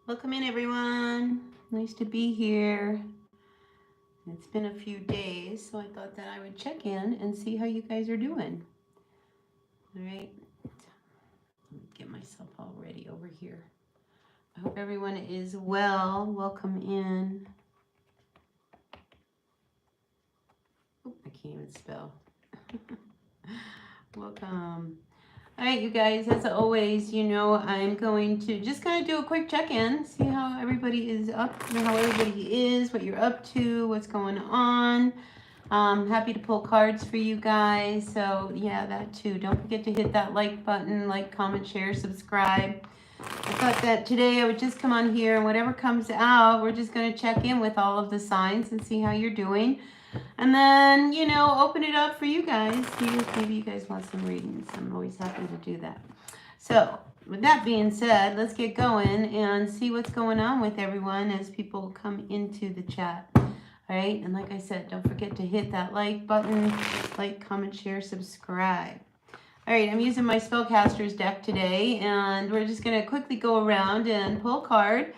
Welcome in, everyone. Nice to be here. It's been a few days, so I thought that I would check in and see how you guys are doing. All right, let me get myself all ready over here. I hope everyone is well. Welcome in. Oh, I can't even spell. Welcome. All right, you guys, as always, I'm going to just kind of do a quick check-in, see how everybody is up, how everybody is, what you're up to, what's going on. Happy to pull cards for you guys. So yeah, that too. Don't forget to hit that like button, like, comment, share, subscribe. I thought that today I would just come on here and whatever comes out, we're just going to check in with all of the signs and see how you're doing. And then, open it up for you guys. Maybe you guys want some readings. I'm always happy to do that. So, with that being said, let's get going and see what's going on with everyone as people come into the chat. All right, and like I said, don't forget to hit that like button, like, comment, share, subscribe. All right, I'm using my Spellcaster's deck today, and we're just going to quickly go around and pull a card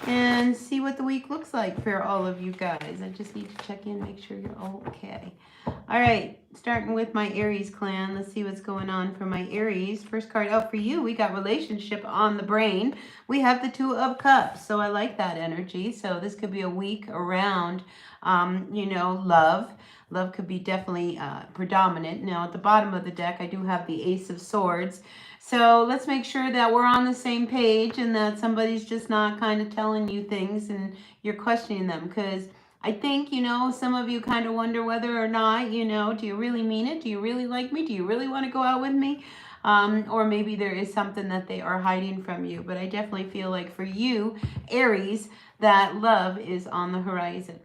and see what the week looks like for all of you guys. I just need to check in, make sure you're okay. All right, starting with my Aries clan. Let's see what's going on for my Aries. First card out for you, we got relationship on the brain. We have the Two of Cups, so I like that energy. So this could be a week around, love. Love could be definitely predominant. Now, at the bottom of the deck, I do have the Ace of Swords. So let's make sure that we're on the same page and that somebody's just not kind of telling you things and you're questioning them. Because I think, some of you kind of wonder whether or not, do you really mean it? Do you really like me? Do you really want to go out with me? Or maybe there is something that they are hiding from you. But I definitely feel like for you, Aries, that love is on the horizon.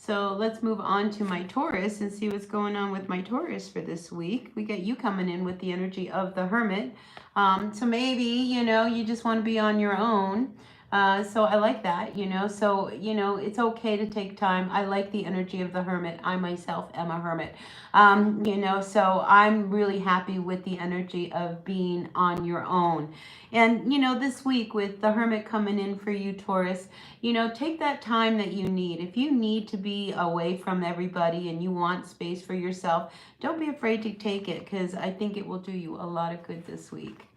So let's move on to my Taurus and see what's going on with my Taurus for this week. We got you coming in with the energy of the Hermit. So maybe, you just want to be on your own. So I like that, so, it's okay to take time. I like the energy of the Hermit. I myself am a hermit, so I'm really happy with the energy of being on your own. And, this week with the Hermit coming in for you, Taurus, take that time that you need. If you need to be away from everybody and you want space for yourself, don't be afraid to take it, because I think it will do you a lot of good this week.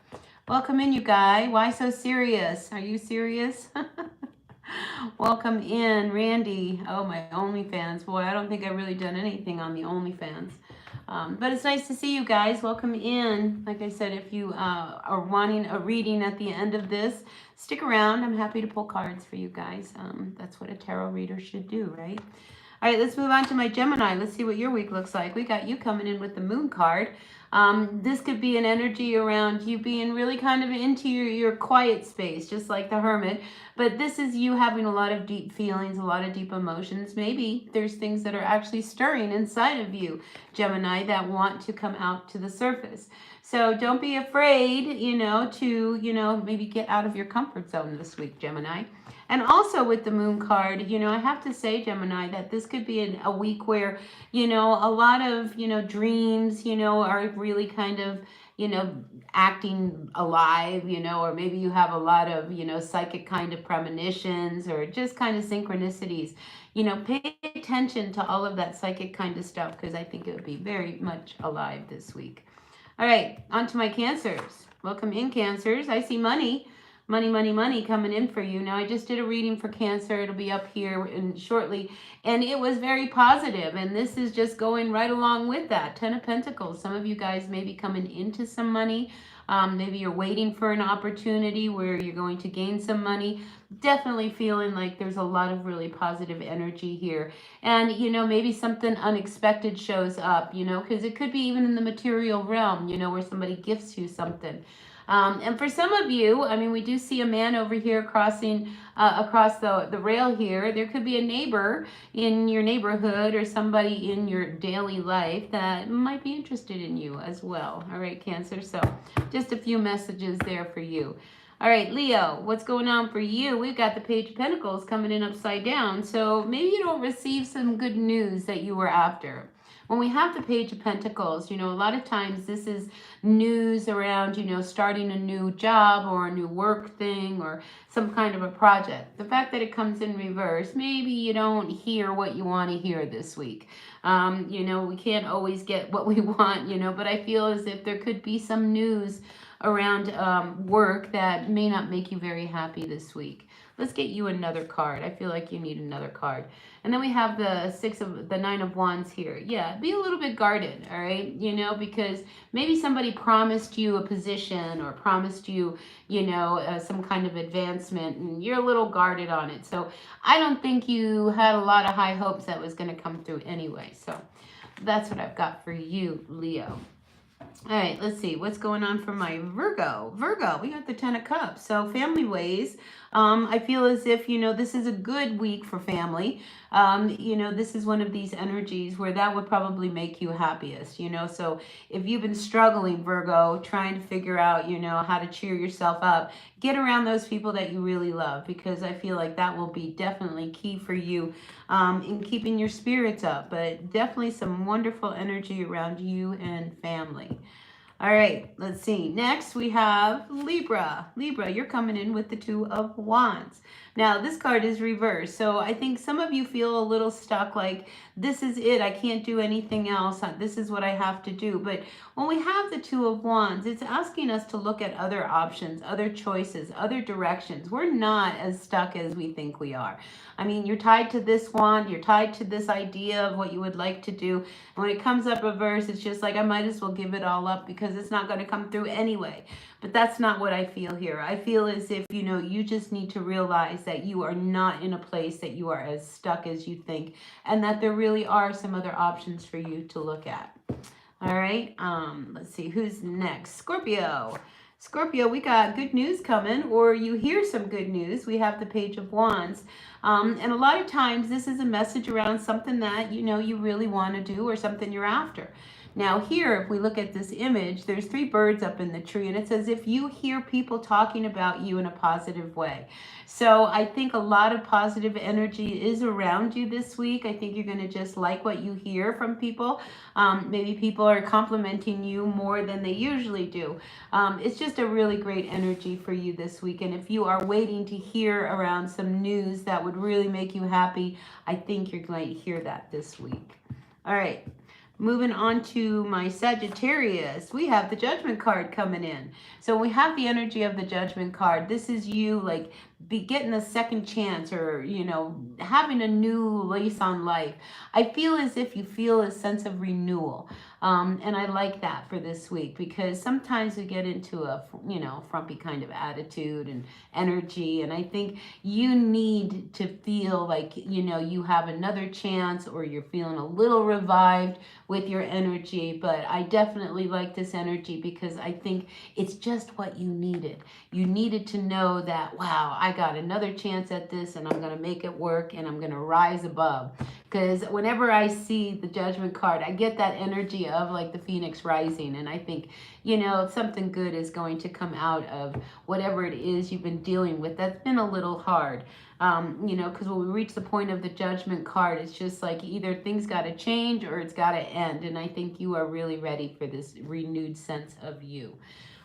Welcome in, you guys. Why so serious? Are you serious? Welcome in, Randy. Oh, my OnlyFans. Boy, I don't think I've really done anything on the OnlyFans. But it's nice to see you guys. Welcome in. Like I said, if you are wanting a reading at the end of this, stick around. I'm happy to pull cards for you guys. That's what a tarot reader should do, right? All right, let's move on to my Gemini. Let's see what your week looks like. We got you coming in with the Moon card. This could be an energy around you being really kind of into your quiet space, just like the Hermit. But this is you having a lot of deep feelings, a lot of deep emotions. Maybe there's things that are actually stirring inside of you, Gemini, that want to come out to the surface. So don't be afraid, to, maybe get out of your comfort zone this week, Gemini. And also with the Moon card, I have to say, Gemini, that this could be a week where, a lot of, dreams, are really kind of, acting alive, or maybe you have a lot of, psychic kind of premonitions or just kind of synchronicities. Pay attention to all of that psychic kind of stuff, because I think it would be very much alive this week. All right, on to my Cancers. Welcome in, Cancers. I see money. Money, money, money coming in for you. Now, I just did a reading for Cancer. It'll be up here shortly. And it was very positive. And this is just going right along with that. Ten of Pentacles. Some of you guys may be coming into some money. Maybe you're waiting for an opportunity where you're going to gain some money. Definitely feeling like there's a lot of really positive energy here. And, maybe something unexpected shows up, because it could be even in the material realm, where somebody gifts you something. And for some of you, I mean, we do see a man over here crossing across the rail here. There could be a neighbor in your neighborhood or somebody in your daily life that might be interested in you as well. All right, Cancer. So just a few messages there for you. All right, Leo, what's going on for you? We've got the Page of Pentacles coming in upside down. So maybe you don't receive some good news that you were after. when we have the Page of Pentacles, you know, a lot of times this is news around, you know, starting a new job or a new work thing or some kind of a project. The fact that it comes in reverse, maybe you don't hear what you want to hear this week. You know, we can't always get what we want, you know, but I feel as if there could be some news around work that may not make you very happy this week. Let's get you another card. I feel like you need another card. And then we have the Nine of Wands here. Yeah, be a little bit guarded, all right? You know, because maybe somebody promised you a position or promised you, you know, some kind of advancement, and you're a little guarded on it. So I don't think you had a lot of high hopes that was going to come through anyway. So that's what I've got for you, Leo. All right, let's see what's going on for my Virgo. Virgo, we got the Ten of Cups. So family ways. I feel as if, you know, this is a good week for family. You know, this is one of these energies where that would probably make you happiest, you know. So if you've been struggling, Virgo, trying to figure out, you know, how to cheer yourself up, get around those people that you really love, because I feel like that will be definitely key for you in keeping your spirits up. But definitely some wonderful energy around you and family. All right, let's see. Next, we have Libra. Libra, you're coming in with the Two of Wands. Now, this card is reversed, so I think some of you feel a little stuck, like, this is it, I can't do anything else, this is what I have to do. But when we have the Two of Wands, it's asking us to look at other options, other choices, other directions. We're not as stuck as we think we are. I mean, you're tied to this wand, you're tied to this idea of what you would like to do. And when it comes up reverse, it's just like, I might as well give it all up because it's not going to come through anyway. But that's not what I feel here. I feel as if, you know, you just need to realize that you are not in a place that you are as stuck as you think, and that there really are some other options for you to look at. All right, let's see, who's next? Scorpio. Scorpio, we got good news coming, or you hear some good news. We have the Page of Wands. And a lot of times this is a message around something that, you know, you really want to do or something you're after. Now here, if we look at this image, there's 3 birds up in the tree, and it's as if you hear people talking about you in a positive way. So I think a lot of positive energy is around you this week. I think you're going to just like what you hear from people. Maybe people are complimenting you more than they usually do. It's just a really great energy for you this week. And if you are waiting to hear around some news that would really make you happy, I think you're going to hear that this week. All right. Moving on to my Sagittarius, we have the Judgment card coming in. So we have the energy of the Judgment card. This is you like getting a second chance, or, you know, having a new lease on life. I feel as if you feel a sense of renewal. And I like that for this week, because sometimes we get into a, you know, frumpy kind of attitude and energy. And I think you need to feel like, you know, you have another chance, or you're feeling a little revived with your energy. But I definitely like this energy because I think it's just what you needed. You needed to know that, wow, I got another chance at this, and I'm going to make it work, and I'm going to rise above. Because whenever I see the Judgment card, I get that energy of like the phoenix rising. And I think, you know, something good is going to come out of whatever it is you've been dealing with that's been a little hard. You know, because when we reach the point of the Judgment card, it's just like either things got to change or it's got to end. And I think you are really ready for this renewed sense of you.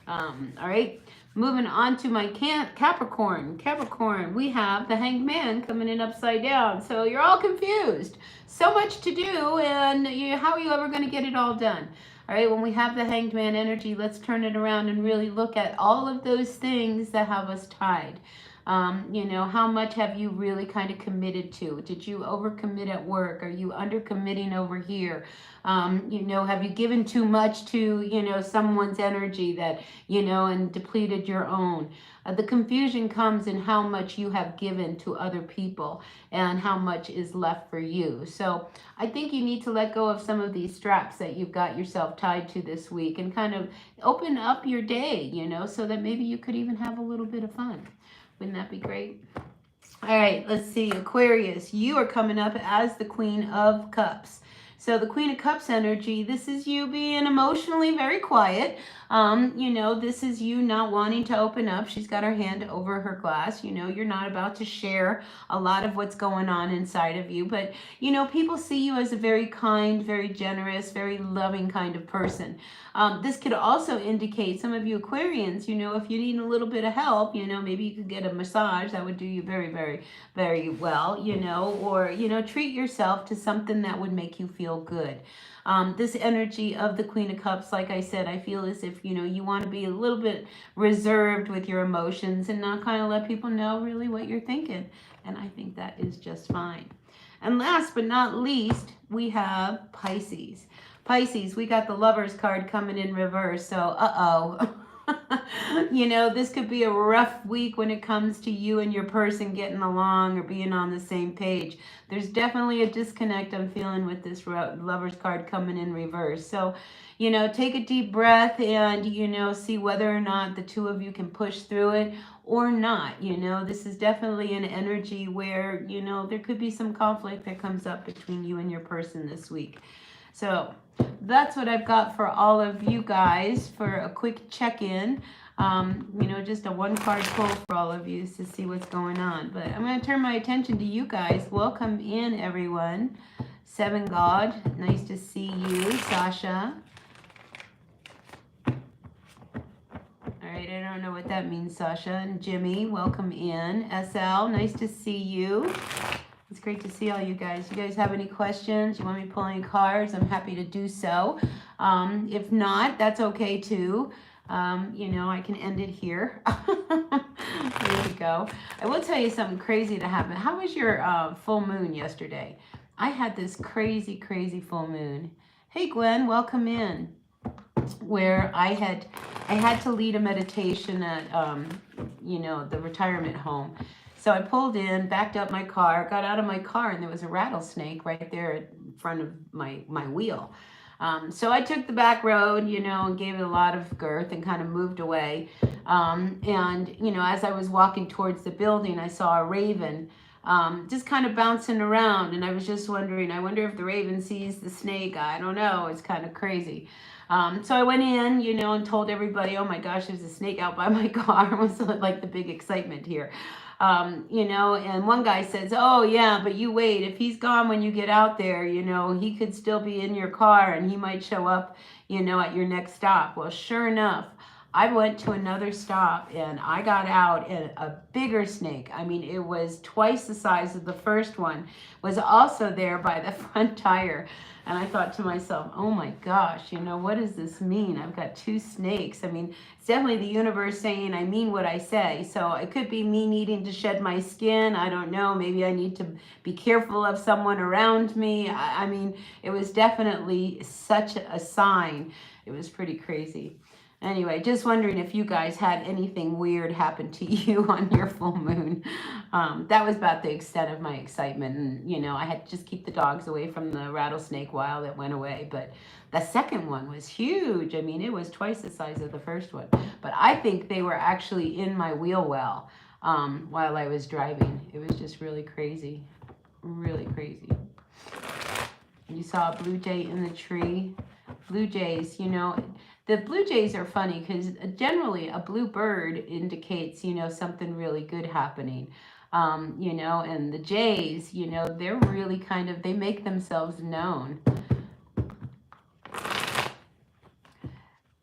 All right, moving on to my Capricorn. Capricorn, we have the Hanged Man coming in upside down. So you're all confused. So much to do, and how are you ever going to get it all done? All right, when we have the Hanged Man energy, let's turn it around and really look at all of those things that have us tied. You know, how much have you really kind of committed to? Did you overcommit at work? Are you undercommitting over here? You know, have you given too much to, you know, someone's energy that, you know, and depleted your own? The confusion comes in how much you have given to other people and how much is left for you. So I think you need to let go of some of these straps that you've got yourself tied to this week and kind of open up your day, you know, so that maybe you could even have a little bit of fun. Wouldn't that be great? All right, let's see. Aquarius, you are coming up as the Queen of Cups. So the Queen of Cups energy, this is you being emotionally very quiet. You know, this is you not wanting to open up. She's got her hand over her glass. You know, you're not about to share a lot of what's going on inside of you. But, you know, people see you as a very kind, very generous, very loving kind of person. This could also indicate some of you Aquarians, you know, if you need a little bit of help, you know, maybe you could get a massage. That would do you very, very, very well, you know, or, you know, treat yourself to something that would make you feel good. This energy of the Queen of Cups, like I said, I feel as if, you know, you want to be a little bit reserved with your emotions and not kind of let people know really what you're thinking. And I think that is just fine. And last but not least, we have Pisces. Pisces, we got the Lovers card coming in reverse, so uh-oh. You know, this could be a rough week when it comes to you and your person getting along or being on the same page. There's definitely a disconnect I'm feeling with this Lovers card coming in reverse. So, you know, take a deep breath and, you know, see whether or not the two of you can push through it or not. You know, this is definitely an energy where, you know, there could be some conflict that comes up between you and your person this week. So that's what I've got for all of you guys for a quick check-in. You know, just a one-card pull for all of you to see what's going on. But I'm going to turn my attention to you guys. Welcome in, everyone. Seven God, nice to see you. Sasha. All right, I don't know what that means, Sasha. And Jimmy, welcome in. SL, nice to see you. It's great to see all you guys. You guys have any questions? You want me to pull any cards? I'm happy to do so. If not, that's okay too. You know, I can end it here. There we go. I will tell you something crazy that happened. How was your full moon yesterday? I had this crazy, crazy full moon. Hey, Gwen, welcome in. Where I had to lead a meditation at, you know, the retirement home. So I pulled in, backed up my car, got out of my car, and there was a rattlesnake right there in front of my wheel. So I took the back road, you know, and gave it a lot of girth and kind of moved away. And, you know, as I was walking towards the building, I saw a raven just kind of bouncing around. And I was just wondering, I wonder if the raven sees the snake. I don't know. It's kind of crazy. So I went in, you know, and told everybody, oh my gosh, there's a snake out by my car. It was like the big excitement here. You know, and one guy says, oh yeah, but you wait, if he's gone when you get out there, you know, he could still be in your car and he might show up, you know, at your next stop. Well, sure enough, I went to another stop and I got out and a bigger snake. I mean, it was twice the size of the first one, was also there by the front tire. And I thought to myself, oh my gosh, you know, what does this mean? I've got two snakes. I mean, it's definitely the universe saying I mean what I say. So it could be me needing to shed my skin. I don't know. Maybe I need to be careful of someone around me. I mean, it was definitely such a sign. It was pretty crazy. Anyway, just wondering if you guys had anything weird happen to you on your full moon. That was about the extent of my excitement. And, you know, I had to just keep the dogs away from the rattlesnake while it went away. But the second one was huge. I mean, it was twice the size of the first one. But I think they were actually in my wheel well while I was driving. It was just really crazy. Really crazy. You saw a blue jay in the tree. Blue jays, you know, the blue jays are funny because generally a blue bird indicates, you know, something really good happening. You know, and the jays, you know, they're really kind of, they make themselves known.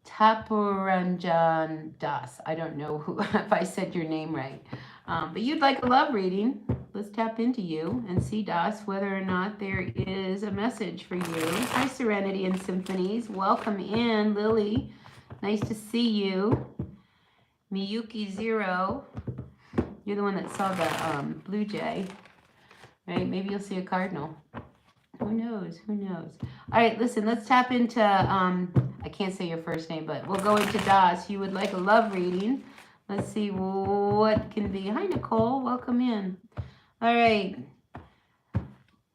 Tapuranjan Das. I don't know who, if I said your name right. But you'd like a love reading. Let's tap into you and see, Das, whether or not there is a message for you. Hi, Serenity and Symphonies. Welcome in, Lily. Nice to see you. Miyuki Zero. You're the one that saw the blue jay, right? Maybe you'll see a cardinal. Who knows? Who knows? All right, listen, let's tap into, I can't say your first name, but we'll go into Das. You would like a love reading. Let's see what can be. Hi, Nicole. Welcome in. All right.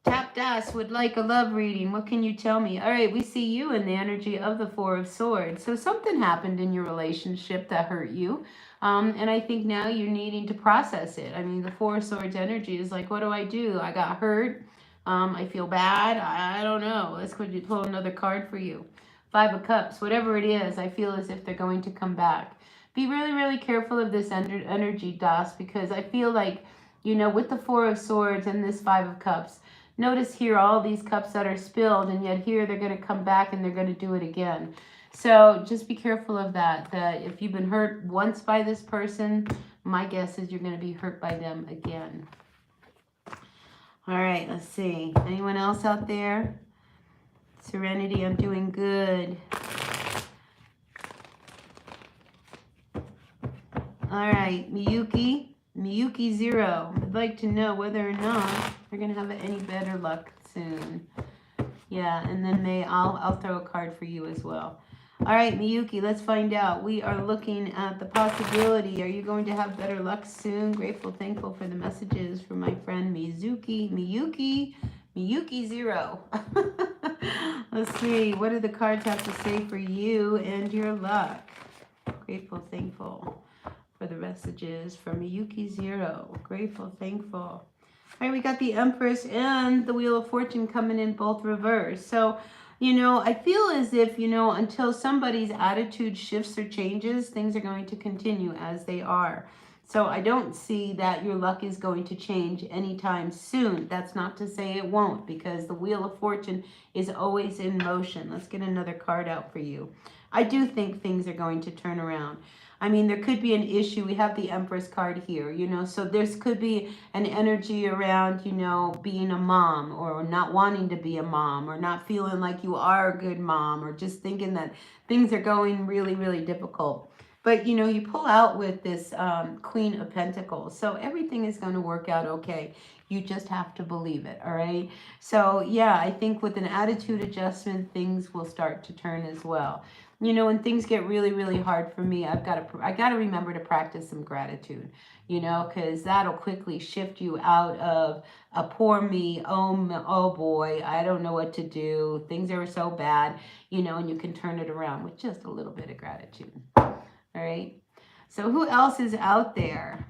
Tap Das would like a love reading. What can you tell me? All right, we see you in the energy of the Four of Swords. So something happened in your relationship that hurt you. And I think now you're needing to process it. I mean, the Four of Swords energy is like, what do? I got hurt. I feel bad. I don't know. Let's go pull another card for you. Five of Cups, whatever it is, I feel as if they're going to come back. Be really, really careful of this energy, Das, because I feel like, you know, with the Four of Swords and this Five of Cups, notice here all these cups that are spilled, and yet here they're going to come back and they're going to do it again. So just be careful of that, that if you've been hurt once by this person, my guess is you're going to be hurt by them again. All right, let's see. Anyone else out there? Serenity, I'm doing good. All right, Miyuki 0. I'd like to know whether or not you're going to have any better luck soon. Yeah, and then I'll throw a card for you as well. All right, Miyuki, let's find out. We are looking at the possibility. Are you going to have better luck soon? Grateful, thankful for the messages from my friend Miyuki 0. Let's see. What do the cards have to say for you and your luck? Grateful, thankful for the messages from Miyuki 0. Grateful, thankful. All right, we got the Empress and the Wheel of Fortune coming in both reversed. So, you know, I feel as if, you know, until somebody's attitude shifts or changes, things are going to continue as they are. So I don't see that your luck is going to change anytime soon. That's not to say it won't, because the Wheel of Fortune is always in motion. Let's get another card out for you. I do think things are going to turn around. I mean, there could be an issue. We have the Empress card here, you know, so there could be an energy around, you know, being a mom or not wanting to be a mom or not feeling like you are a good mom or just thinking that things are going really, really difficult. But, you know, you pull out with this Queen of Pentacles. So everything is going to work out okay. You just have to believe it, all right? So, yeah, I think with an attitude adjustment, things will start to turn as well. You know, when things get really, really hard for me, I got to remember to practice some gratitude, you know, because that'll quickly shift you out of a poor me, oh boy, I don't know what to do, things are so bad, you know, and you can turn it around with just a little bit of gratitude. All right. So who else is out there?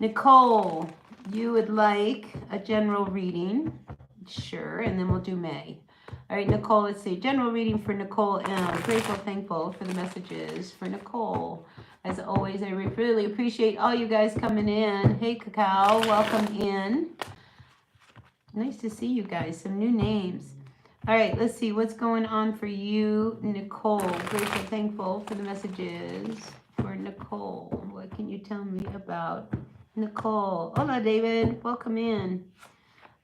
Nicole, you would like a general reading? Sure. And then we'll do May. All right, Nicole, let's see. General reading for Nicole M. Grateful, thankful for the messages for Nicole. As always, I really appreciate all you guys coming in. Hey, Cacao, welcome in. Nice to see you guys. Some new names. All right, let's see what's going on for you, Nicole. Grateful, thankful for the messages for Nicole. What can you tell me about Nicole? Hola, David. Welcome in.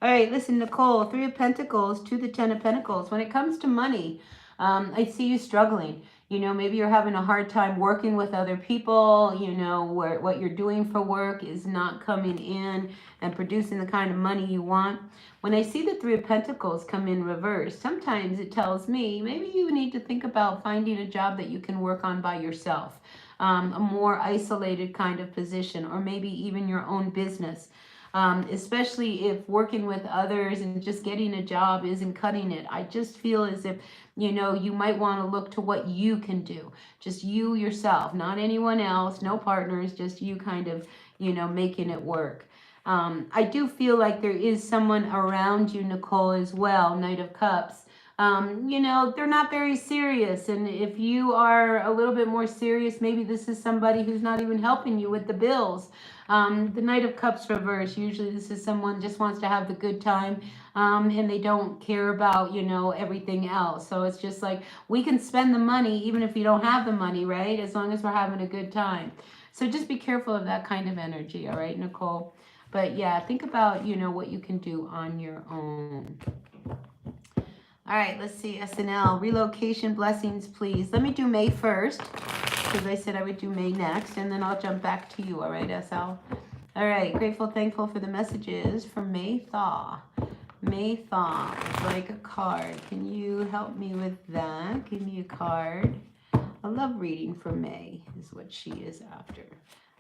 All right, listen, Nicole, 3 of Pentacles to the 10 of Pentacles. When it comes to money, I see you struggling. You know, maybe you're having a hard time working with other people, you know, where what you're doing for work is not coming in and producing the kind of money you want. When I see the 3 of Pentacles come in reverse, sometimes it tells me maybe you need to think about finding a job that you can work on by yourself, a more isolated kind of position, or maybe even your own business. Especially if working with others and just getting a job isn't cutting it. I just feel as if, you know, you might want to look to what you can do. Just you yourself, not anyone else, no partners, just you kind of, you know, making it work. I do feel like there is someone around you, Nicole, as well, Knight of Cups. You know, they're not very serious. And if you are a little bit more serious, maybe this is somebody who's not even helping you with the bills. The Knight of Cups reverse, usually this is someone just wants to have the good time, and they don't care about, you know, everything else. So it's just like, we can spend the money even if you don't have the money, right? As long as we're having a good time. So just be careful of that kind of energy, all right, Nicole? But yeah, think about, you know, what you can do on your own. All right, let's see, SNL, relocation blessings, please. Let me do May first, because I said I would do May next, and then I'll jump back to you, all right, SL? All right, grateful, thankful for the messages from May Thaw. May Thaw is like a card. Can you help me with that? Give me a card. A love reading for May is what she is after.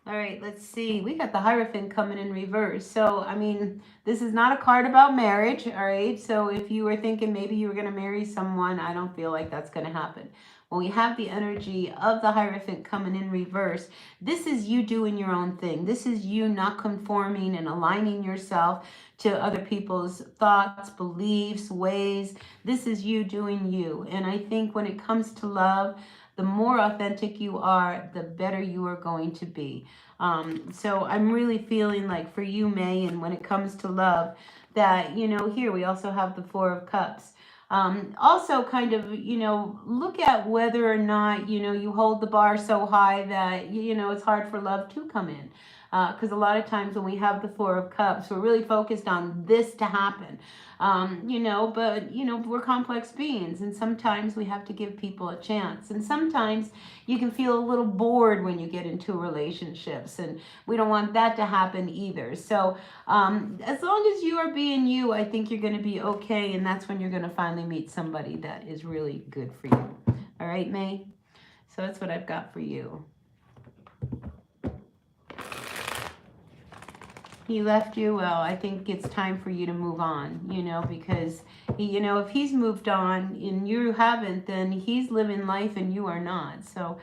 All right, let's see. We got the Hierophant coming in reverse. So, I mean, this is not a card about marriage, all right? So if you were thinking maybe you were going to marry someone, I don't feel like that's going to happen. when we have the energy of the Hierophant coming in reverse, this is you doing your own thing. This is you not conforming and aligning yourself to other people's thoughts, beliefs, ways. This is you doing you. And I think when it comes to love, the more authentic you are, the better you are going to be. So I'm really feeling like for you, May, and when it comes to love, that, you know, here we also have the Four of Cups. Also kind of, you know, look at whether or not, you know, you hold the bar so high that, you know, it's hard for love to come in. Because a lot of times when we have the Four of Cups, we're really focused on this to happen. You know, but, you know, we're complex beings, and sometimes we have to give people a chance. And sometimes you can feel a little bored when you get into relationships, and we don't want that to happen either. So as long as you are being you, I think you're going to be okay, and that's when you're going to finally meet somebody that is really good for you. All right, May? So that's what I've got for you. He left you. Well, I think it's time for you to move on, you know, because, you know, if he's moved on and you haven't, then he's living life and you are not. So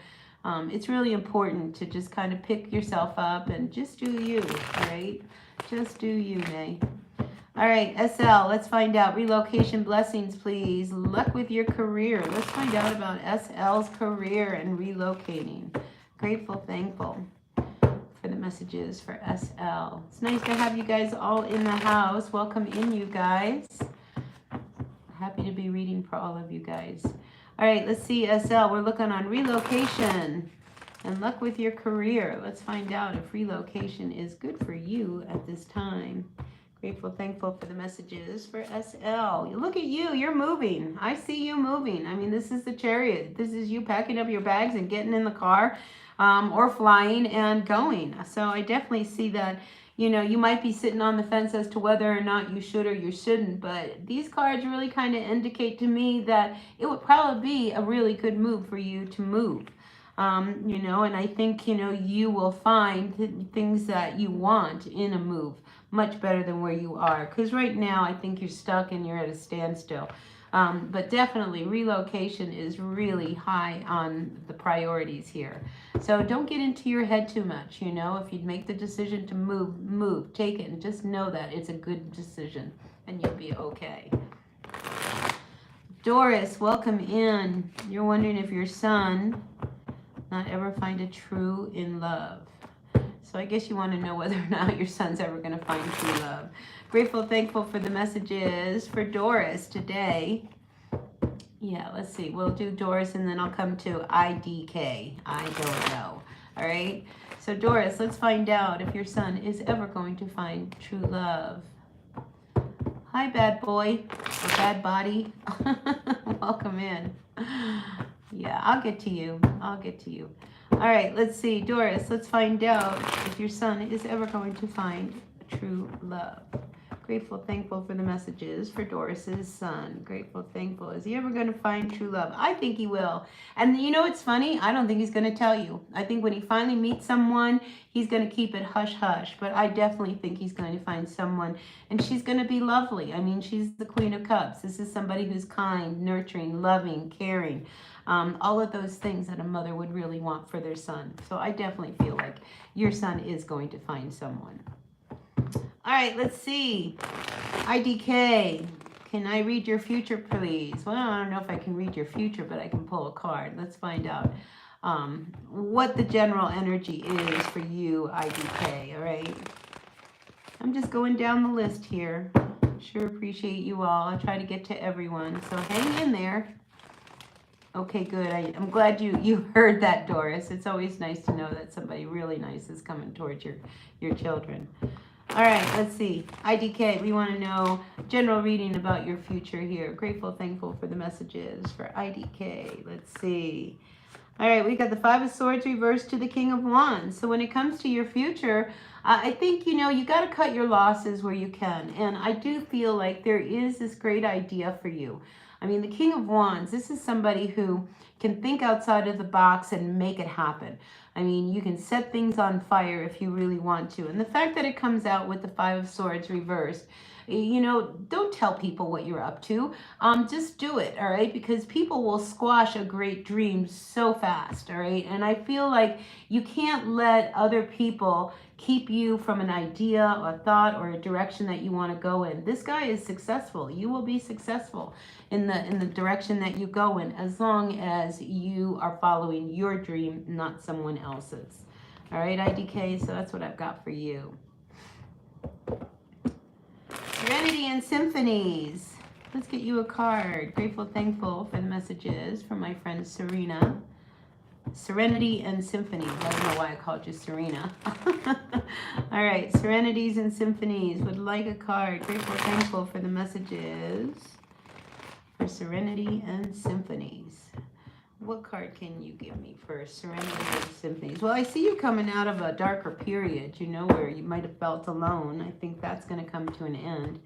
it's really important to just kind of pick yourself up and just do you, right? Just do you, May. All right, SL, let's find out. Relocation blessings, please. Luck with your career. Let's find out about SL's career and relocating. Grateful, thankful for the messages for SL. It's nice to have you guys all in the house. Welcome in, you guys. Happy to be reading for all of you guys. All right, let's see, SL. We're looking on relocation and luck with your career. Let's find out if relocation is good for you at this time. Grateful, thankful for the messages for SL. Look at you. You're moving. I see you moving. I mean, this is the Chariot. This is you packing up your bags and getting in the car. Or flying and going. So I definitely see that, you know, you might be sitting on the fence as to whether or not you should or you shouldn't, but these cards really kind of indicate to me that it would probably be a really good move for you to move. You know, and I think, you know, you will find things that you want in a move much better than where you are. Because right now I think you're stuck and you're at a standstill. But definitely relocation is really high on the priorities here. So don't get into your head too much, you know. If you'd make the decision to move, take it, and just know that it's a good decision and you'll be okay. Doris, welcome in. You're wondering if your son not ever find a true in love. So I guess you want to know whether or not your son's ever going to find true love. Grateful, thankful for the messages for Doris today. Yeah, let's see. We'll do Doris and then I'll come to IDK. I don't know. All right. So Doris, let's find out if your son is ever going to find true love. Hi, bad boy or bad body. Welcome in. Yeah, I'll get to you. I'll get to you. All right, let's see. Doris, let's find out if your son is ever going to find true love. Grateful, thankful for the messages for Doris's son. Grateful, thankful. Is he ever going to find true love? I think he will. And you know what's funny? I don't think he's going to tell you. I think when he finally meets someone, he's going to keep it hush-hush. But I definitely think he's going to find someone. And she's going to be lovely. I mean, she's the Queen of Cups. This is somebody who's kind, nurturing, loving, caring. All of those things that a mother would really want for their son. So I definitely feel like your son is going to find someone. All right, let's see. IDK, can I read your future, please? Well, I don't know if I can read your future, but I can pull a card. Let's find out what the general energy is for you, IDK, all right? I'm just going down the list here. Sure appreciate you all. I'll try to get to everyone, so hang in there. Okay, good. I'm glad you heard that, Doris. It's always nice to know that somebody really nice is coming towards your children. All right, let's see. IDK, we want to know general reading about your future here. Grateful, thankful for the messages for IDK. Let's see. All right, we got the Five of Swords reversed to the King of Wands. So when it comes to your future, I think, you know, you got to cut your losses where you can. And I do feel like there is this great idea for you. I mean, the King of Wands, this is somebody who, can think outside of the box and make it happen. I mean, you can set things on fire if you really want to. And the fact that it comes out with the Five of Swords reversed, you know, don't tell people what you're up to. Just do it, all right? Because people will squash a great dream so fast, all right? And I feel like you can't let other people keep you from an idea, a thought, or a direction that you want to go in. This guy is successful. You will be successful in the direction that you go in, as long as you are following your dream, not someone else's. All right, IDK, so that's what I've got for you. Serenity and Symphonies. Let's get you a card. Grateful, thankful for the messages from my friend Serena. Serenity and Symphonies. I don't know why I called you Serena. All right, Serenities and Symphonies. Would like a card. Grateful, thankful for the messages for Serenity and Symphonies. What card can you give me for Serenity and Symphonies? Well, I see you coming out of a darker period, you know, where you might have felt alone. I think that's going to come to an end.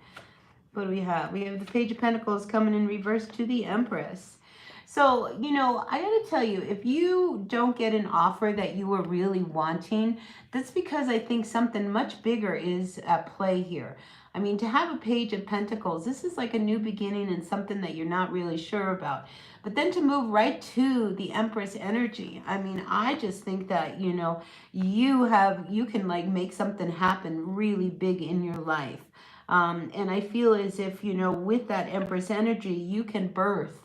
What do we have? We have the Page of Pentacles coming in reverse to the Empress. So, you know, I got to tell you, if you don't get an offer that you were really wanting, that's because I think something much bigger is at play here. I mean, to have a Page of Pentacles, this is like a new beginning and something that you're not really sure about. But then to move right to the Empress energy, I mean, I just think that, you know, you can like make something happen really big in your life. And I feel as if, you know, with that Empress energy, you can birth.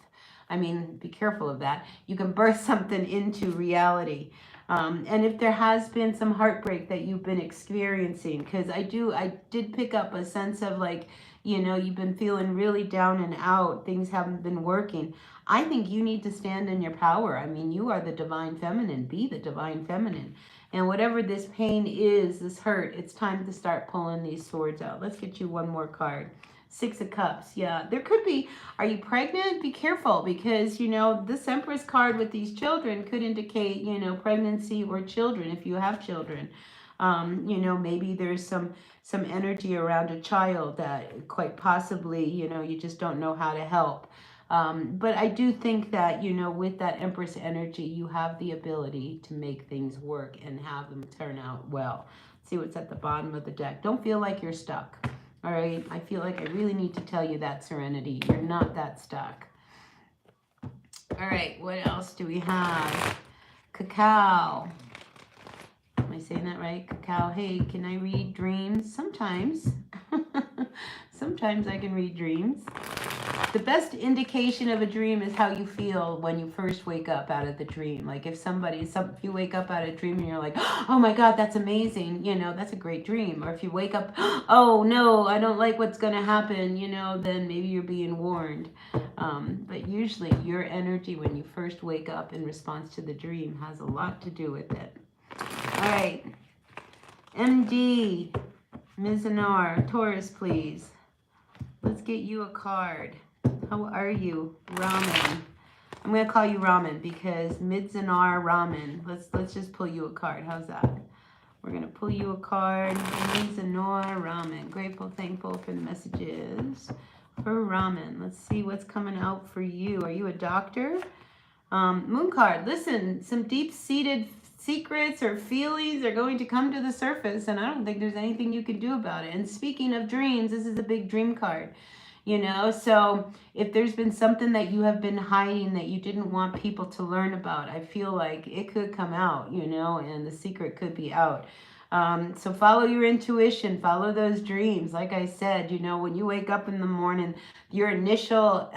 I mean, be careful of that. You can birth something into reality. And if there has been some heartbreak that you've been experiencing, because I did pick up a sense of like, you know, you've been feeling really down and out. Things haven't been working. I think you need to stand in your power. I mean, you are the divine feminine. Be the divine feminine. And whatever this pain is, this hurt, it's time to start pulling these swords out. Let's get you one more card. Six of Cups. Yeah, there could be, are you pregnant? Be careful, because, you know, this Empress card with these children could indicate, you know, pregnancy or children if you have children. You know, maybe there's some energy around a child that quite possibly, you know, you just don't know how to help. But I do think that, you know, with that Empress energy, you have the ability to make things work and have them turn out well. Let's see what's at the bottom of the deck. Don't feel like you're stuck. All right, I feel like I really need to tell you that, Serenity. You're not that stuck. All right, what else do we have? Cacao. Am I saying that right? Cacao. Hey, can I read dreams? Sometimes. Sometimes I can read dreams. The best indication of a dream is how you feel when you first wake up out of the dream. Like if you wake up out of a dream and you're like, oh my God, that's amazing. You know, that's a great dream. Or if you wake up, oh no, I don't like what's going to happen, you know, then maybe you're being warned. But usually your energy when you first wake up in response to the dream has a lot to do with it. All right. MD, Mizanar, Taurus, please. Let's get you a card. How are you? Ramen. I'm going to call you Ramen because Midzanar Ramen. Let's just pull you a card. How's that? We're going to pull you a card. Midzanar Ramen. Grateful, thankful for the messages for Ramen. Let's see what's coming out for you. Are you a doctor? Moon card. Listen, some deep-seated secrets or feelings are going to come to the surface, and I don't think there's anything you can do about it. And speaking of dreams, this is a big dream card. You know, so if there's been something that you have been hiding that you didn't want people to learn about, I feel like it could come out, you know, and the secret could be out. So follow your intuition, follow those dreams. Like I said, you know, when you wake up in the morning, your initial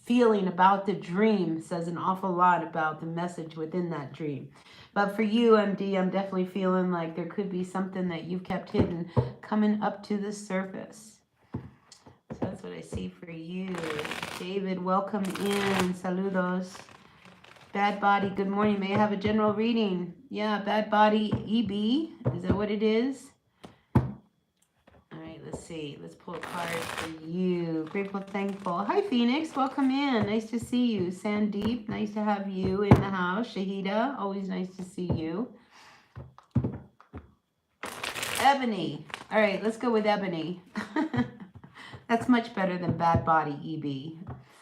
feeling about the dream says an awful lot about the message within that dream. But for you, MD, I'm definitely feeling like there could be something that you've kept hidden coming up to the surface. So that's what I see for you. David, welcome in. Saludos. Bad Body, good morning. May I have a general reading? Yeah, Bad Body EB. Is that what it is? All right, let's see. Let's pull a card for you. Grateful, thankful. Hi, Phoenix. Welcome in. Nice to see you. Sandeep, nice to have you in the house. Shahida, always nice to see you. Ebony. All right, let's go with Ebony. That's much better than Bad Body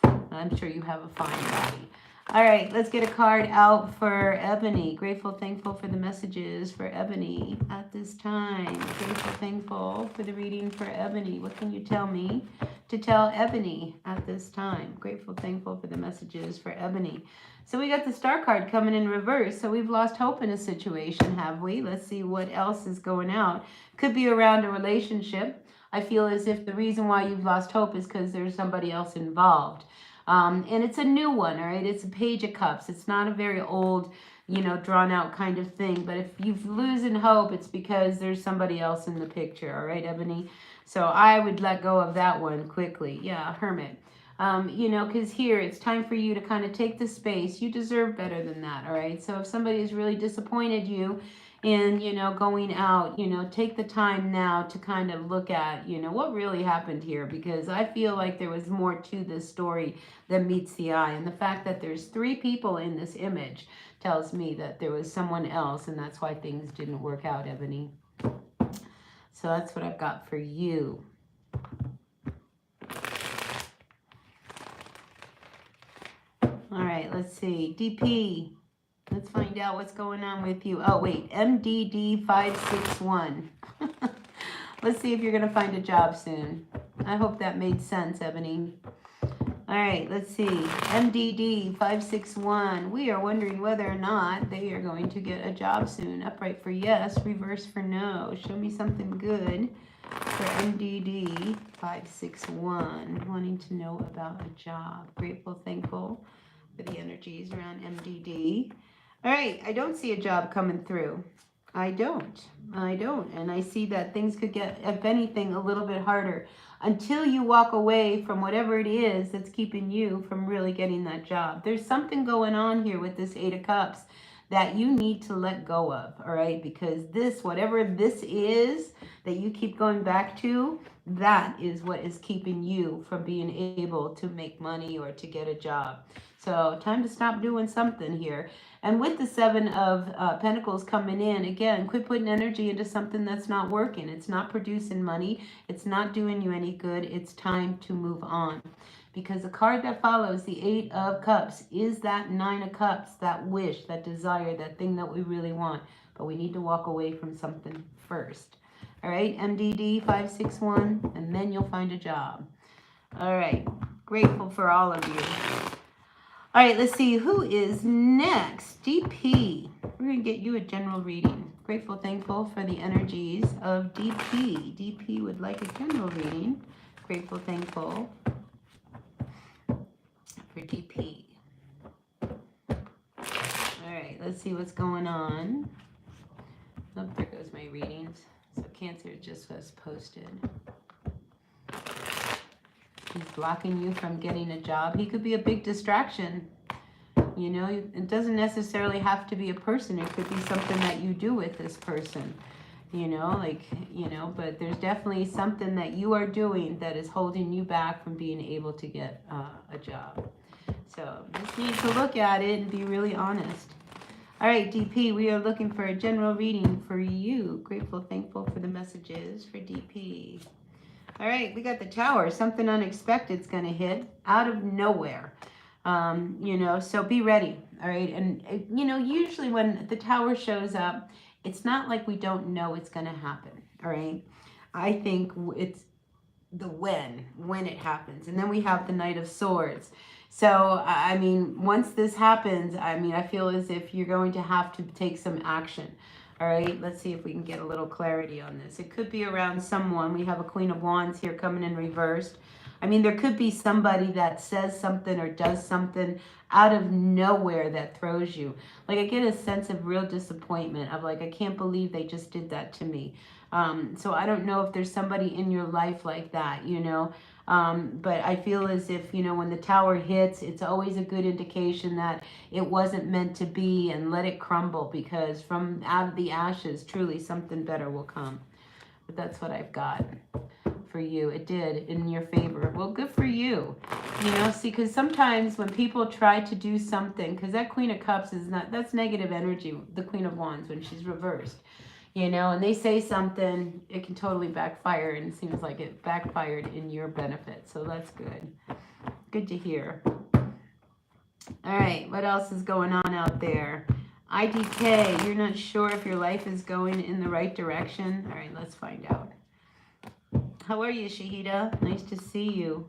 EB. I'm sure you have a fine body. All right, let's get a card out for Ebony. Grateful, thankful for the messages for Ebony at this time. Grateful, thankful for the reading for Ebony. What can you tell me to tell Ebony at this time? Grateful, thankful for the messages for Ebony. So we got the Star card coming in reverse. So we've lost hope in a situation, have we? Let's see what else is going out. Could be around a relationship. I feel as if the reason why you've lost hope is because there's somebody else involved. And it's a new one, all right? It's a Page of Cups. It's not a very old, drawn out kind of thing. But if you've losing hope, it's because there's somebody else in the picture, all right, Ebony? So I would let go of that one quickly. Yeah, Hermit. Because here it's time for you to kind of take the space. You deserve better than that, all right? So if somebody has really disappointed you in, going out, take the time now to kind of look at, what really happened here, because I feel like there was more to this story than meets the eye. And the fact that there's 3 people in this image tells me that there was someone else, and that's why things didn't work out, Ebony. So that's what I've got for you. All right, let's see. DP, let's find out what's going on with you. Oh, wait, MDD561. Let's see if you're going to find a job soon. I hope that made sense, Ebony. All right, let's see. MDD561. We are wondering whether or not they are going to get a job soon. Upright for yes, reverse for no. Show me something good for MDD561. Wanting to know about a job. Grateful, thankful for the energies around MDD. All right, I don't see a job coming through. I don't. And I see that things could get, if anything, a little bit harder until you walk away from whatever it is that's keeping you from really getting that job. There's something going on here with this 8 of Cups that you need to let go of, all right? Because this, whatever this is that you keep going back to, that is what is keeping you from being able to make money or to get a job. So time to stop doing something here. And with the 7 of Pentacles coming in, again, quit putting energy into something that's not working. It's not producing money. It's not doing you any good. It's time to move on. Because the card that follows, the 8 of Cups, is that 9 of Cups, that wish, that desire, that thing that we really want. But we need to walk away from something first. All right, MDD 561, and then you'll find a job. All right, grateful for all of you. All right, let's see who is next. DP. We're going to get you a general reading. Grateful, thankful for the energies of DP. DP would like a general reading. Grateful, thankful for DP. All right, let's see what's going on. Oh, there goes my readings. So Cancer just was posted. He's blocking you from getting a job. He could be a big distraction. It doesn't necessarily have to be a person. It could be something that you do with this person. But there's definitely something that you are doing that is holding you back from being able to get a job. So just need to look at it and be really honest. All right, DP, we are looking for a general reading for you. Grateful, thankful for the messages for DP. All right, we got the Tower. Something unexpected is going to hit out of nowhere. So be ready. All right. And, usually when the Tower shows up, it's not like we don't know it's going to happen. All right. I think it's the when it happens. And then we have the Knight of Swords. So, I mean, once this happens, I feel as if you're going to have to take some action. All right, let's see if we can get a little clarity on this. It could be around someone. We have a Queen of Wands here coming in reversed. There could be somebody that says something or does something out of nowhere that throws you. Like, I get a sense of real disappointment of like, I can't believe they just did that to me. So I don't know if there's somebody in your life like that, but I feel as if, when the Tower hits, it's always a good indication that it wasn't meant to be, and let it crumble, because from out of the ashes, truly something better will come. But that's what I've got for you. It did in your favor. Well, good for you. See, because sometimes when people try to do something, because that Queen of Cups is not, that's negative energy, the Queen of Wands when she's reversed. And they say something, it can totally backfire, and it seems like it backfired in your benefit. So that's good. Good to hear. All right, what else is going on out there? IDK, you're not sure if your life is going in the right direction. All right, let's find out. How are you, Shahida? Nice to see you.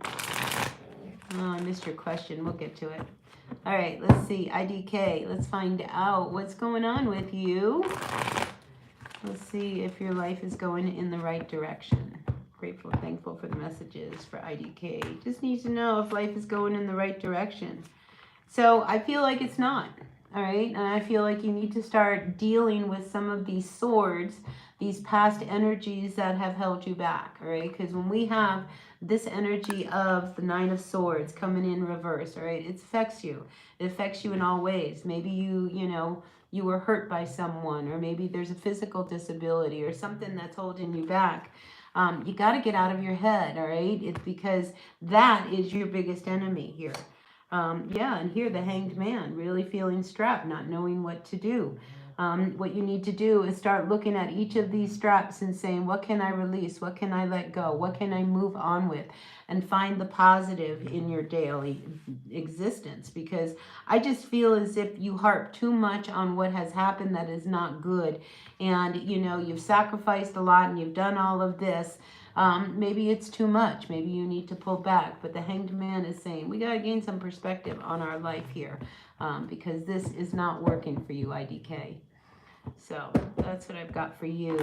Oh, I missed your question. We'll get to it. All right, let's see. IDK, let's find out what's going on with you. Let's see if your life is going in the right direction. Grateful, thankful for the messages for IDK. Just need to know if life is going in the right direction. So I feel like it's not. All right. And I feel like you need to start dealing with some of these swords, these past energies that have held you back. All right. Because when we have this energy of the Nine of Swords coming in reverse, all right, it affects you. It affects you in all ways. Maybe you were hurt by someone, or maybe there's a physical disability or something that's holding you back. You got to get out of your head. All right. It's because that is your biggest enemy here. Yeah, and here the Hanged Man, really feeling strapped, not knowing what to do. What you need to do is start looking at each of these straps and saying, what can I release? What can I let go? What can I move on with? And find the positive in your daily existence. Because I just feel as if you harp too much on what has happened that is not good. And, you've sacrificed a lot and you've done all of this. Maybe it's too much. Maybe you need to pull back. But the Hanged Man is saying, we got to gain some perspective on our life here, because this is not working for you, IDK. So that's what I've got for you.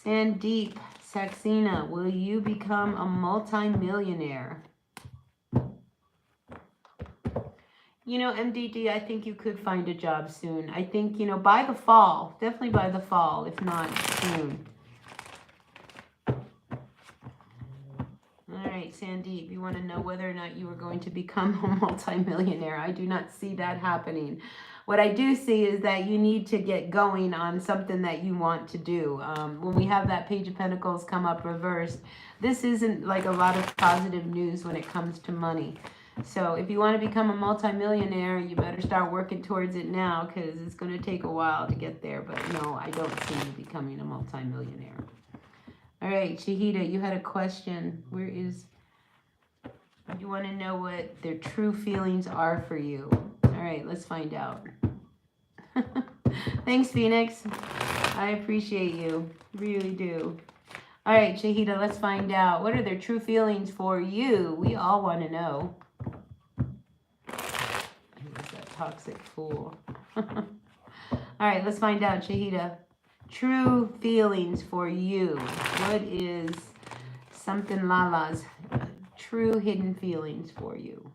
Sandeep Saxena, will you become a multi-millionaire? MDD, I think you could find a job soon. I think, by the fall, definitely by the fall, if not soon. All right, Sandeep, you want to know whether or not you are going to become a multimillionaire. I do not see that happening. What I do see is that you need to get going on something that you want to do. When we have that Page of Pentacles come up reversed, this isn't like a lot of positive news when it comes to money. So if you want to become a multimillionaire, you better start working towards it now, because it's going to take a while to get there. But no, I don't see you becoming a multimillionaire. All right, Shahida, you had a question. You want to know what their true feelings are for you. All right, let's find out. Thanks, Phoenix. I appreciate you. Really do. All right, Shahida, let's find out. What are their true feelings for you? We all want to know. Who's that toxic fool? All right, let's find out, Shahida. True feelings for you. What is something Lala's true hidden feelings for you?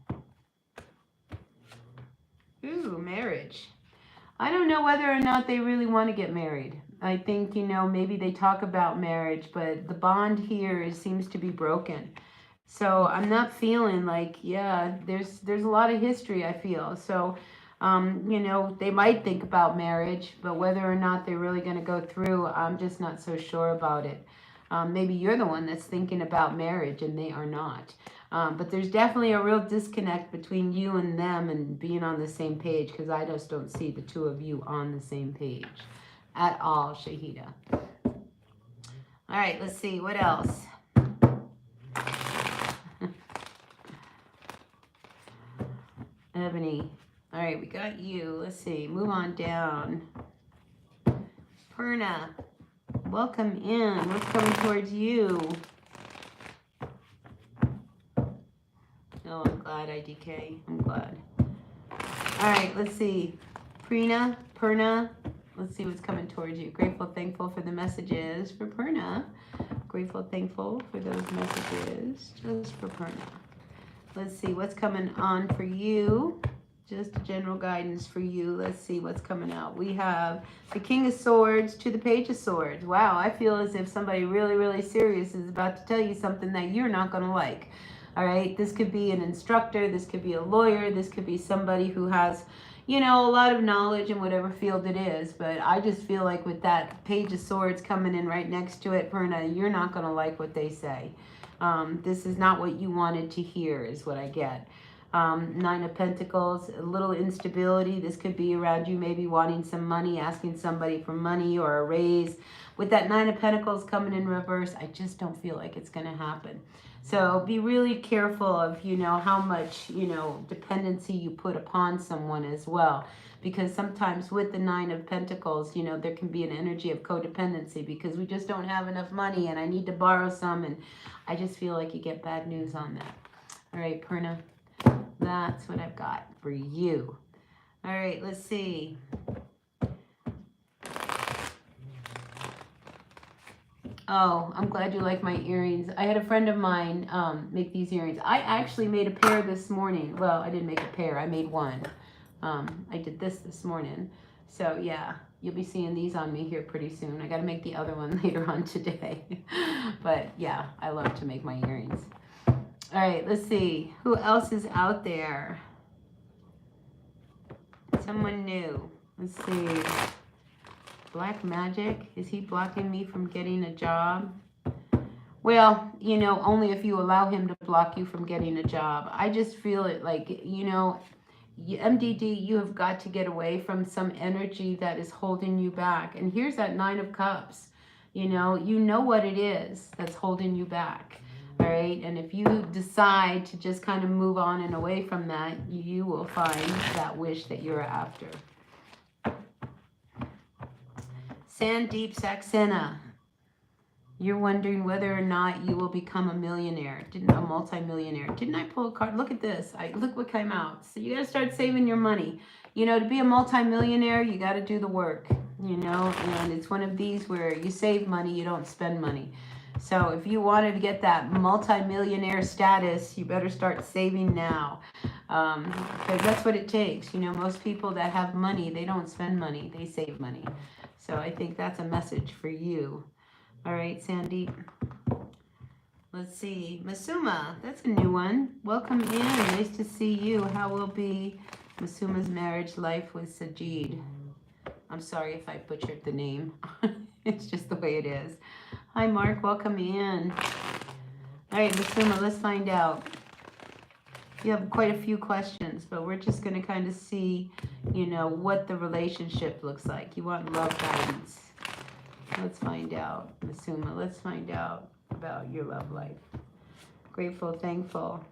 Ooh, marriage. I don't know whether or not they really want to get married. I think, maybe they talk about marriage, but the bond here seems to be broken. So I'm not feeling like, yeah, there's a lot of history, I feel. So they might think about marriage, but whether or not they're really going to go through, I'm just not so sure about it. Maybe you're the one that's thinking about marriage and they are not. But there's definitely a real disconnect between you and them and being on the same page, because I just don't see the two of you on the same page at all, Shahida. All right, let's see. What else? Ebony. All right, we got you. Let's see. Move on down. Perna, welcome in. What's coming towards you? Oh, I'm glad, IDK. I'm glad. All right, let's see. Perna. Let's see what's coming towards you. Grateful, thankful for the messages for Perna. Grateful, thankful for those messages just for Perna. Let's see what's coming on for you. Just general guidance for you. Let's see what's coming out. We have the King of Swords to the Page of Swords. Wow, I feel as if somebody really, really serious is about to tell you something that you're not going to like. All right, this could be an instructor. This could be a lawyer. This could be somebody who has, a lot of knowledge in whatever field it is. But I just feel like with that Page of Swords coming in right next to it, Perna, you're not going to like what they say. This is not what you wanted to hear is what I get. Nine of Pentacles, a little instability. This could be around you maybe wanting some money, asking somebody for money or a raise. With that Nine of Pentacles coming in reverse, I just don't feel like it's going to happen. So be really careful of, you know, how much, you know, dependency you put upon someone as well. Because sometimes with the Nine of Pentacles, you know, there can be an energy of codependency because we just don't have enough money and I need to borrow some. And I just feel like you get bad news on that. All right, Perna, that's what I've got for you. All right, let's see. Oh, I'm glad you like my earrings. I had a friend of mine make these earrings. I actually made a pair this morning. Well, I didn't make a pair. I made one. I did this morning. So, yeah, you'll be seeing these on me here pretty soon. I got to make the other one later on today. But, yeah, I love to make my earrings. All right, let's see. Who else is out there? Someone new. Let's see. Black magic, is he blocking me from getting a job? Well, you know, only if you allow him to block you from getting a job. I just feel it like, you know, MDD, you have got to get away from some energy that is holding you back. And here's that Nine of Cups. You know what it is that's holding you back. All right. And if you decide to just kind of move on and away from that, you will find that wish that you're after. Sandeep Saxena, you're wondering whether or not you will become a millionaire, a multi-millionaire. Didn't I pull a card? Look at this. Look what came out. So you got to start saving your money. You know, to be a multi-millionaire, you got to do the work, you know, and it's one of these where you save money, you don't spend money. So if you wanted to get that multi-millionaire status, you better start saving now. Because that's what it takes. You know, most people that have money, they don't spend money, they save money. So I think that's a message for you. All right, Sandeep. Let's see. Masuma, that's a new one. Welcome in. Nice to see you. How will be Masuma's marriage life with Sajid? I'm sorry if I butchered the name. It's just the way it is. Hi, Mark. Welcome in. All right, Masuma, let's find out. You have quite a few questions, but we're just going to kind of see, you know, what the relationship looks like. You want love guidance. Let's find out, Masuma. Let's find out about your love life. Grateful, thankful.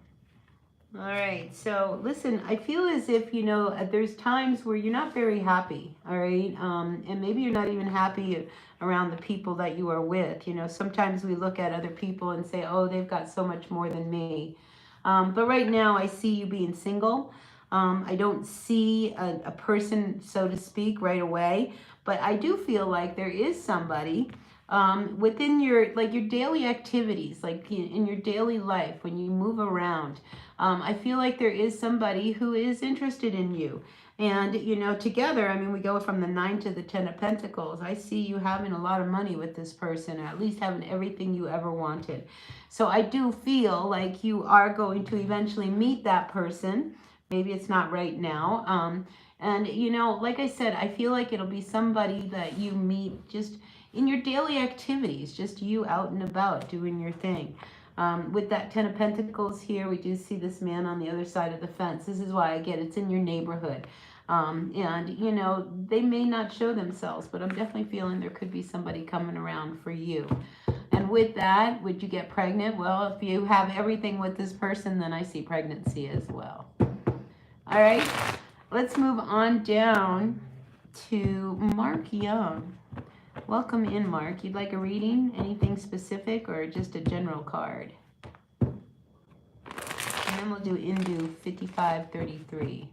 All right. So listen, I feel as if, you know, there's times where you're not very happy. All right. And maybe you're not even happy around the people that you are with. You know, sometimes we look at other people and say, oh, they've got so much more than me. But right now I see you being single. I don't see a person, so to speak, right away. But I do feel like there is somebody within your daily activities, like in your daily life, when you move around. I feel like there is somebody who is interested in you. And, you know, together, I mean, we go from the 9 to the 10 of Pentacles. I see you having a lot of money with this person, or at least having everything you ever wanted. So I do feel like you are going to eventually meet that person. Maybe it's not right now. And, you know, like I said, I feel like it'll be somebody that you meet just in your daily activities, just you out and about doing your thing. With that 10 of Pentacles here, we do see this man on the other side of the fence. This is why I get it's in your neighborhood. And, you know, they may not show themselves, but I'm definitely feeling there could be somebody coming around for you. And with that, would you get pregnant? Well, if you have everything with this person, then I see pregnancy as well. All right, let's move on down to Mark Young. Welcome in, Mark. You'd like a reading? Anything specific or just a general card? And then we'll do Indu 5533.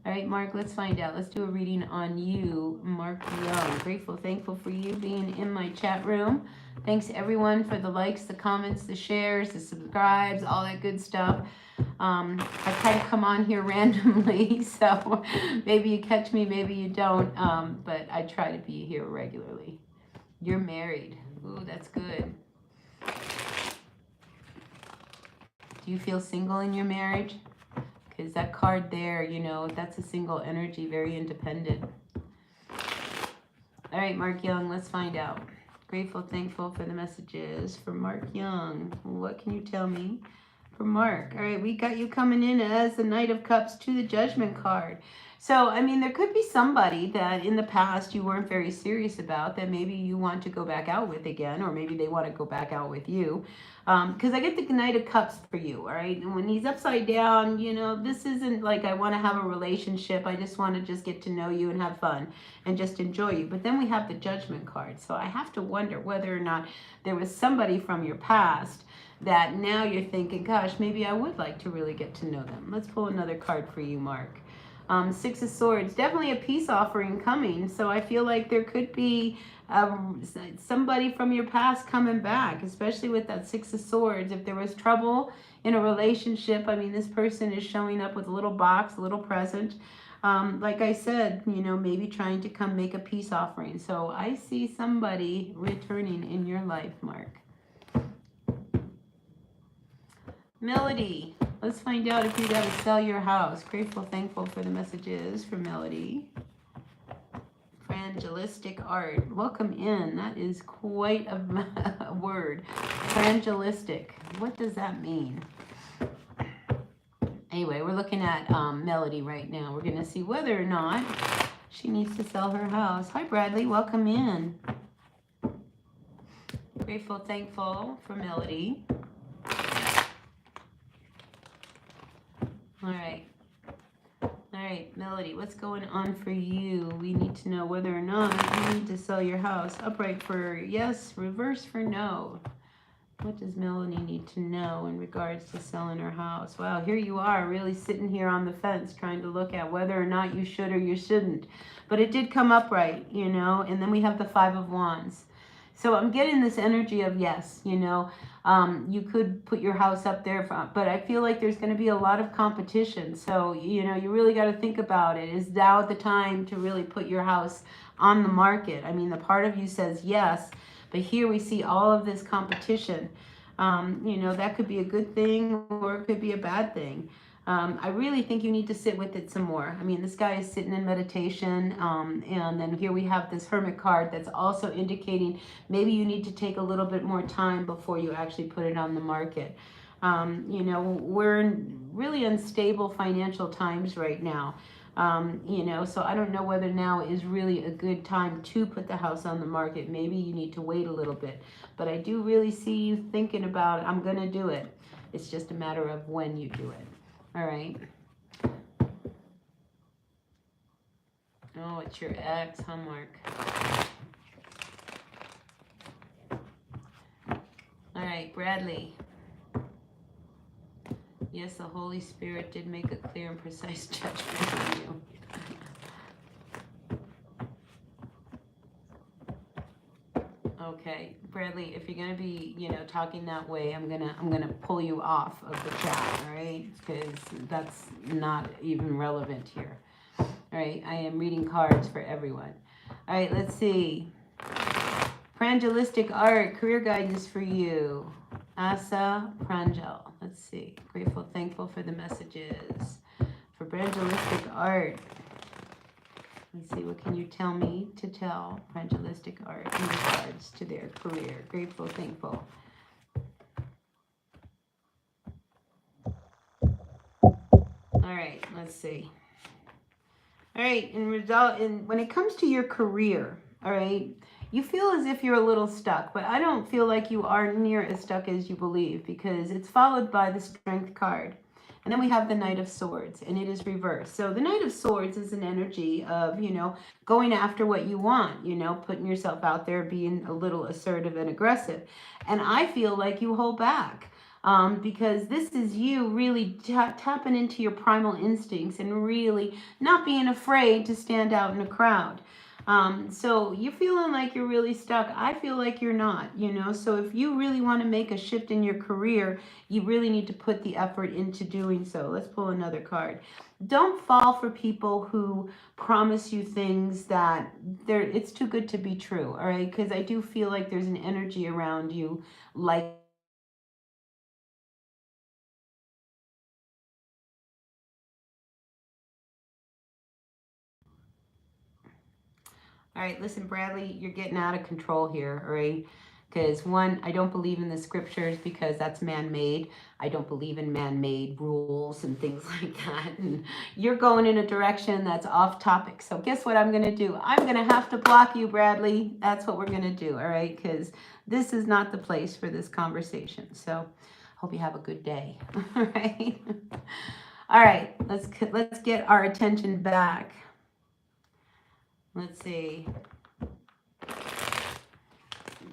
All right, Mark, let's find out. Let's do a reading on you, Mark Young. Grateful, thankful for you being in my chat room. Thanks, everyone, for the likes, the comments, the shares, the subscribes, all that good stuff. I try to come on here randomly, so maybe you catch me, maybe you don't, but I try to be here regularly. You're married. Ooh, that's good. Do you feel single in your marriage? Because that card there, you know, that's a single energy, very independent. All right, Mark Young, let's find out. Grateful, thankful for the messages for Mark Young. What can you tell me for Mark. All right, we got you coming in as the Knight of Cups to the Judgment card. So, I mean, there could be somebody that in the past you weren't very serious about that maybe you want to go back out with again, or maybe they want to go back out with you. Because I get the Knight of Cups for you, all right? And when he's upside down, you know, this isn't like I want to have a relationship. I just want to just get to know you and have fun and just enjoy you. But then we have the Judgment card. So I have to wonder whether or not there was somebody from your past that now you're thinking, gosh, maybe I would like to really get to know them. Let's pull another card for you, Mark. Six of Swords, definitely a peace offering coming. So I feel like there could be somebody from your past coming back, especially with that Six of Swords. If there was trouble in a relationship, I mean, this person is showing up with a little box, a little present. Like I said, you know, maybe trying to come make a peace offering. So I see somebody returning in your life, Mark. Melody, let's find out if you got to sell your house. Grateful, thankful for the messages for Melody. Frangelistic art. Welcome in. That is quite a word. Frangelistic. What does that mean? Anyway, we're looking at Melody right now. We're going to see whether or not she needs to sell her house. Hi, Bradley. Welcome in. Grateful, thankful for Melody. All right. All right, Melody, what's going on for you? We need to know whether or not you need to sell your house. Upright for yes, reverse for no. What does Melody need to know in regards to selling her house? Wow, here you are really sitting here on the fence trying to look at whether or not you should or you shouldn't. But it did come upright, you know, and then we have the Five of Wands. So I'm getting this energy of yes, you know, you could put your house up there, but I feel like there's going to be a lot of competition. So, you know, you really got to think about it. Is now the time to really put your house on the market? I mean, the part of you says yes, but here we see all of this competition. You know, that could be a good thing or it could be a bad thing. I really think you need to sit with it some more. I mean, this guy is sitting in meditation, and then here we have this Hermit card that's also indicating maybe you need to take a little bit more time before you actually put it on the market. You know, we're in really unstable financial times right now. You know, so I don't know whether now is really a good time to put the house on the market. Maybe you need to wait a little bit. But I do really see you thinking about, I'm going to do it. It's just a matter of when you do it. All right. Oh, it's your ex, huh, Mark? All right, Bradley. Yes, the Holy Spirit did make a clear and precise judgment on you. Okay, Bradley, if you're gonna be, you know, talking that way, I'm gonna pull you off of the chat, all right? Because that's not even relevant here. All right, I am reading cards for everyone. All right, let's see. Prangelistic art, career guidance for you. Asa Pranjal. Let's see. Grateful, thankful for the messages. For Prangelistic art. Let's see, what can you tell me to tell Prangelistic art in regards to their career? Grateful, thankful. All right, let's see. All right, when it comes to your career, all right, you feel as if you're a little stuck, but I don't feel like you are near as stuck as you believe because it's followed by the Strength card. And then we have the Knight of Swords, and it is reversed. So the Knight of Swords is an energy of, you know, going after what you want, you know, putting yourself out there, being a little assertive and aggressive. And I feel like you hold back. Because this is you really tapping into your primal instincts and really not being afraid to stand out in a crowd. So you're feeling like you're really stuck. I feel like you're not, you know. So if you really want to make a shift in your career, you really need to put the effort into doing so. Let's pull another card. Don't fall for people who promise you things that it's too good to be true, all right? Because I do feel like there's an energy around you like all right, listen, Bradley, you're getting out of control here, all right? Because one, I don't believe in the scriptures because that's man-made. I don't believe in man-made rules and things like that. And you're going in a direction that's off topic. So guess what I'm going to do? I'm going to have to block you, Bradley. That's what we're going to do, all right? Because this is not the place for this conversation. So hope you have a good day, all right? All right, let's get our attention back. Let's see.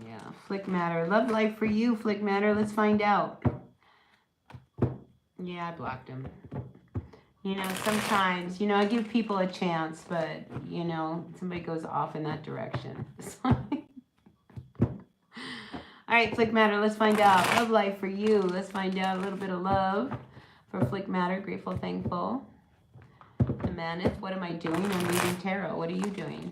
Yeah, Flick Matter. Love life for you, Flick Matter. Let's find out. Yeah, I blocked him. You know, sometimes, you know, I give people a chance, but, you know, somebody goes off in that direction. All right, Flick Matter, let's find out. Love life for you. Let's find out a little bit of love for Flick Matter. Grateful, thankful. The Maneth, what am I doing? I'm reading tarot. What are you doing?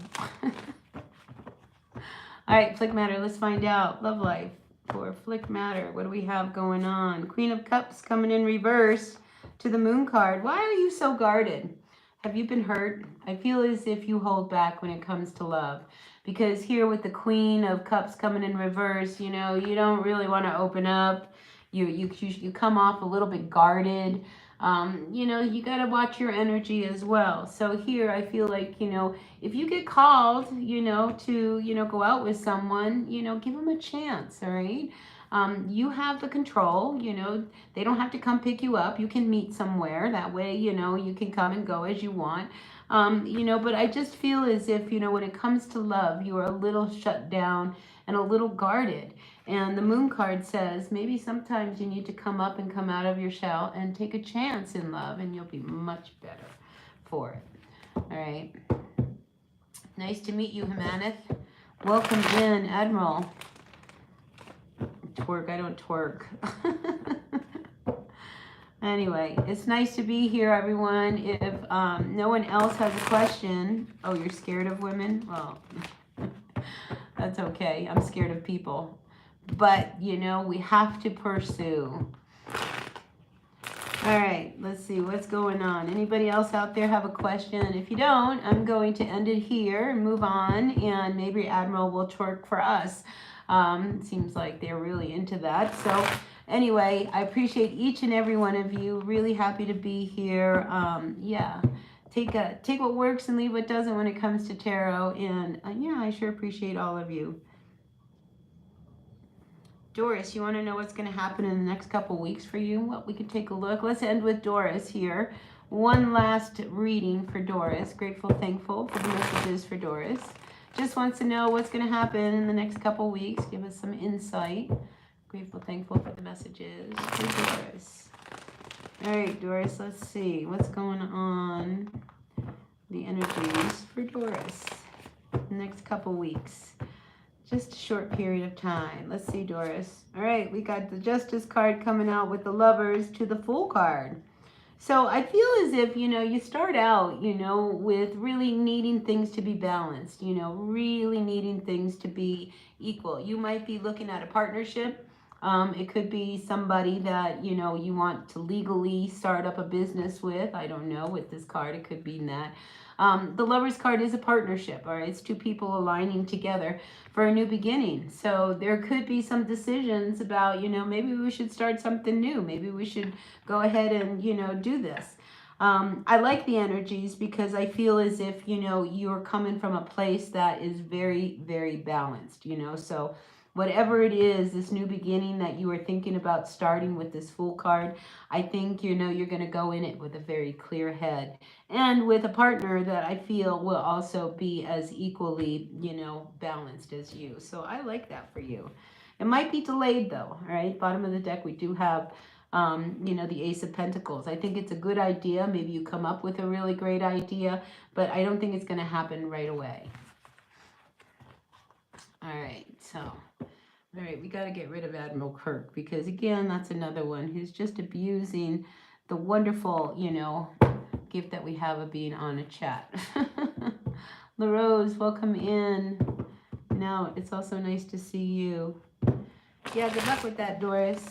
All right, Flick Matter, let's find out. Love life for Flick Matter. What do we have going on? Queen of Cups coming in reverse to the Moon card. Why are you so guarded? Have you been hurt? I feel as if you hold back when it comes to love. Because here with the Queen of Cups coming in reverse, you know, you don't really want to open up. You come off a little bit guarded. You know, you got to watch your energy as well. So here I feel like, you know, if you get called, you know, to, you know, go out with someone, you know, give them a chance, all right? You have the control, you know, they don't have to come pick you up. You can meet somewhere. That way, you know, you can come and go as you want. You know, but I just feel as if, you know, when it comes to love, you are a little shut down and a little guarded. And the Moon card says maybe sometimes you need to come up and come out of your shell and take a chance in love, and you'll be much better for it. All right. Nice to meet you, Himaneth. Welcome in, Admiral. Twerk, I don't twerk. Anyway, it's nice to be here, everyone. If no one else has a question. Oh, you're scared of women? Well, that's okay. I'm scared of people. But, you know, we have to pursue. All right, let's see what's going on. Anybody else out there have a question? If you don't, I'm going to end it here and move on, and maybe Admiral will twerk for us. Seems like they're really into that. So anyway, I appreciate each and every one of you. Really happy to be here. Yeah, take what works and leave what doesn't when it comes to tarot. And yeah, I sure appreciate all of you. Doris, you want to know what's going to happen in the next couple weeks for you? Well, we can take a look. Let's end with Doris here. One last reading for Doris. Grateful, thankful for the messages for Doris. Just wants to know what's going to happen in the next couple weeks. Give us some insight. Grateful, thankful for the messages for Doris. All right, Doris, let's see what's going on. The energies for Doris the next couple weeks. Just a short period of time. Let's see, Doris. All right, we got the Justice card coming out with the Lovers to the Fool card. So I feel as if, you know, you start out, you know, with really needing things to be balanced, you know, really needing things to be equal. You might be looking at a partnership. It could be somebody that, you know, you want to legally start up a business with. I don't know, with this card, it could be that. The Lover's card is a partnership, all right? It's two people aligning together for a new beginning. So there could be some decisions about, you know, maybe we should start something new. Maybe we should go ahead and, you know, do this. I like the energies because I feel as if, you know, you're coming from a place that is very, very balanced, you know. So whatever it is, this new beginning that you are thinking about starting with this Fool card, I think, you know, you're going to go in it with a very clear head and with a partner that I feel will also be as equally, you know, balanced as you. So I like that for you. It might be delayed though, all right? Bottom of the deck, we do have, you know, the Ace of Pentacles. I think it's a good idea. Maybe you come up with a really great idea, but I don't think it's going to happen right away. All right, so, all right, we got to get rid of Admiral Kirk because, again, that's another one who's just abusing the wonderful, you know, gift that we have of being on a chat. LaRose, welcome in. Now, it's also nice to see you. Yeah, good luck with that, Doris.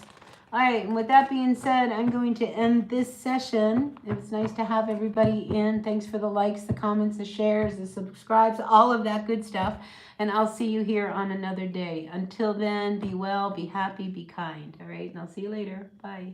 All right, and with that being said, I'm going to end this session. It was nice to have everybody in. Thanks for the likes, the comments, the shares, the subscribes, all of that good stuff. And I'll see you here on another day. Until then, be well, be happy, be kind. All right, and I'll see you later. Bye.